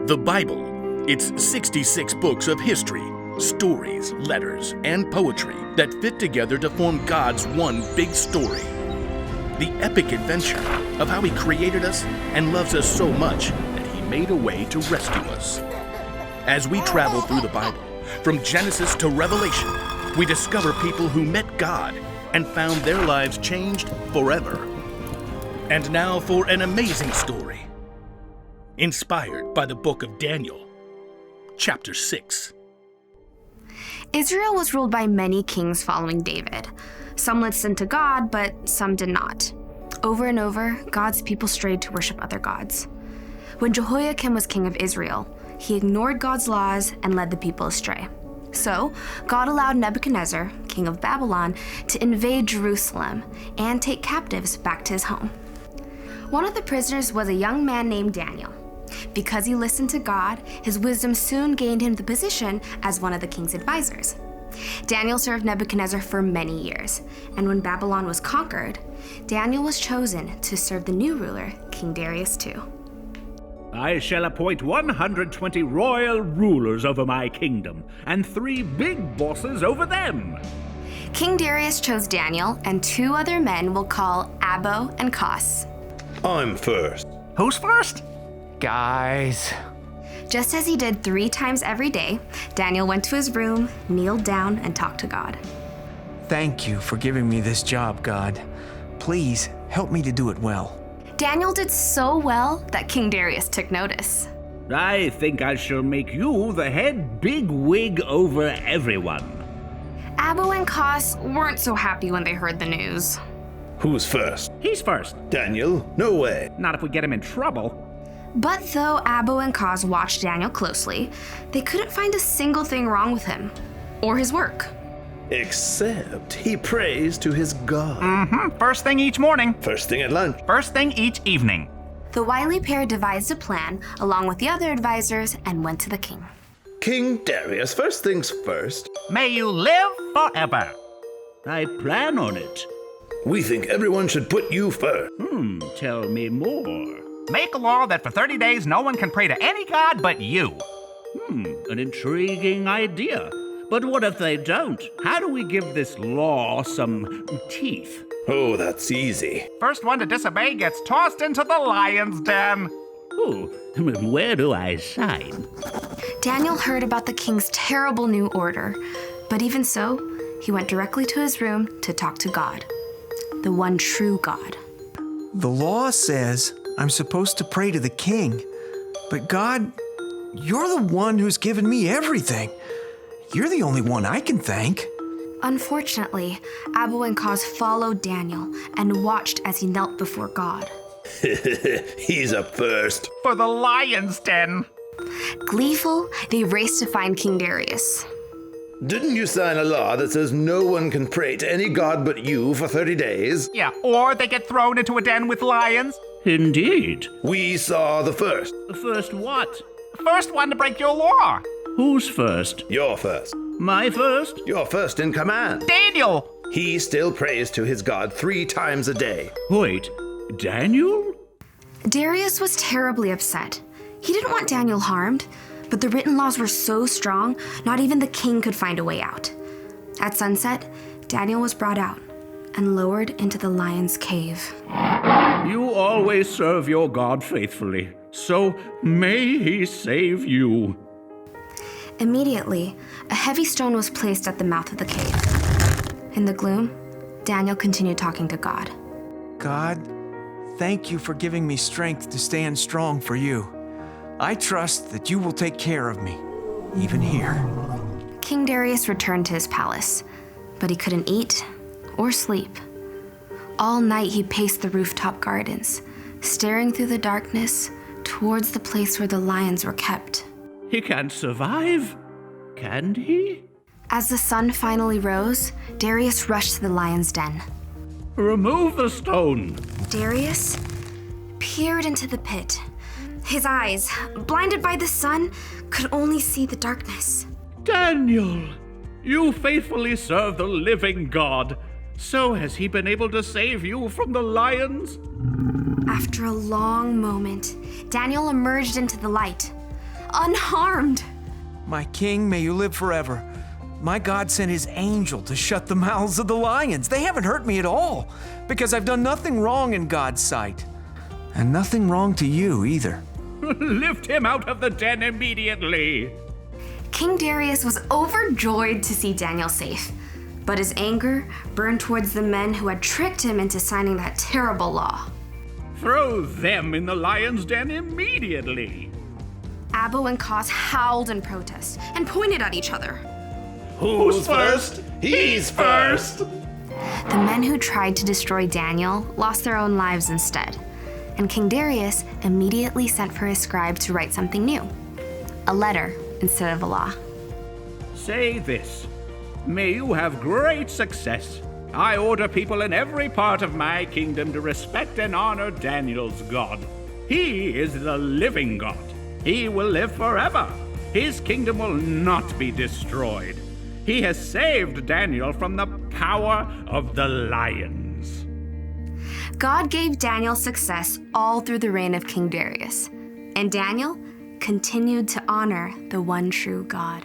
The Bible. It's 66 books of history, stories, letters, and poetry that fit together to form God's one big story. The epic adventure of how He created us and loves us so much that He made a way to rescue us. As we travel through the Bible, from Genesis to Revelation, we discover people who met God and found their lives changed forever. And now for an amazing story, inspired by the book of Daniel, chapter 6. Israel was ruled by many kings following David. Some listened to God, but some did not. Over and over, God's people strayed to worship other gods. When Jehoiakim was king of Israel, he ignored God's laws and led the people astray. So, God allowed Nebuchadnezzar, king of Babylon, to invade Jerusalem and take captives back to his home. One of the prisoners was a young man named Daniel. Because he listened to God, his wisdom soon gained him the position as one of the king's advisors. Daniel served Nebuchadnezzar for many years, and when Babylon was conquered, Daniel was chosen to serve the new ruler, King Darius II. I shall appoint 120 royal rulers over my kingdom, and 3 big bosses over them. King Darius chose Daniel, and 2 other men we'll call Abo and Kos. I'm first. Who's first? Guys. Just as he did 3 times every day, Daniel went to his room, kneeled down, and talked to God. Thank you for giving me this job, God. Please help me to do it well. Daniel did so well that King Darius took notice. I think I shall make you the head bigwig over everyone. Abo and Kos weren't so happy when they heard the news. Who's first? He's first. Daniel? No way. Not if we get him in trouble. But though Abo and Kos watched Daniel closely, they couldn't find a single thing wrong with him or his work. Except he prays to his God. First thing each morning. First thing at lunch. First thing each evening. The wily pair devised a plan along with the other advisors and went to the king. King Darius, first things first. May you live forever. I plan on it. We think everyone should put you first. Tell me more. Make a law that for 30 days no one can pray to any god but you. An intriguing idea. But what if they don't? How do we give this law some teeth? Oh, that's easy. First one to disobey gets tossed into the lion's den. Oh, where do I sign? Daniel heard about the king's terrible new order, but even so, he went directly to his room to talk to God, the one true God. The law says I'm supposed to pray to the king. But God, you're the one who's given me everything. You're the only one I can thank. Unfortunately, Abo and Kos followed Daniel and watched as he knelt before God. He's up first. For the lion's den. Gleeful, they raced to find King Darius. Didn't you sign a law that says no one can pray to any god but you for 30 days? Yeah, or they get thrown into a den with lions. Indeed. We saw the first. First what? First one to break your law. Who's first? You're first. My first? You're first in command. Daniel. He still prays to his God 3 times a day. Wait, Daniel? Darius was terribly upset. He didn't want Daniel harmed, but the written laws were so strong, not even the king could find a way out. At sunset, Daniel was brought out and lowered into the lion's cave. You always serve your God faithfully, so may He save you. Immediately, a heavy stone was placed at the mouth of the cave. In the gloom, Daniel continued talking to God. God, thank you for giving me strength to stand strong for you. I trust that you will take care of me, even here. King Darius returned to his palace, but he couldn't eat or sleep. All night he paced the rooftop gardens, staring through the darkness towards the place where the lions were kept. He can't survive, can he? As the sun finally rose, Darius rushed to the lion's den. Remove the stone. Darius peered into the pit. His eyes, blinded by the sun, could only see the darkness. Daniel, you faithfully serve the living God. So has He been able to save you from the lions? After a long moment, Daniel emerged into the light. unharmed. My king, may you live forever. My God sent his angel to shut the mouths of the lions. They haven't hurt me at all, because I've done nothing wrong in God's sight. And nothing wrong to you either. Lift him out of the den immediately. King Darius was overjoyed to see Daniel safe, but his anger burned towards the men who had tricked him into signing that terrible law. Throw them in the lion's den immediately. Abbo and Kos howled in protest and pointed at each other. Who's first? He's first. The men who tried to destroy Daniel lost their own lives instead, and King Darius immediately sent for his scribe to write something new, a letter instead of a law. Say this: may you have great success. I order people in every part of my kingdom to respect and honor Daniel's God. He is the living God. He will live forever. His kingdom will not be destroyed. He has saved Daniel from the power of the lions. God gave Daniel success all through the reign of King Darius, and Daniel continued to honor the one true God.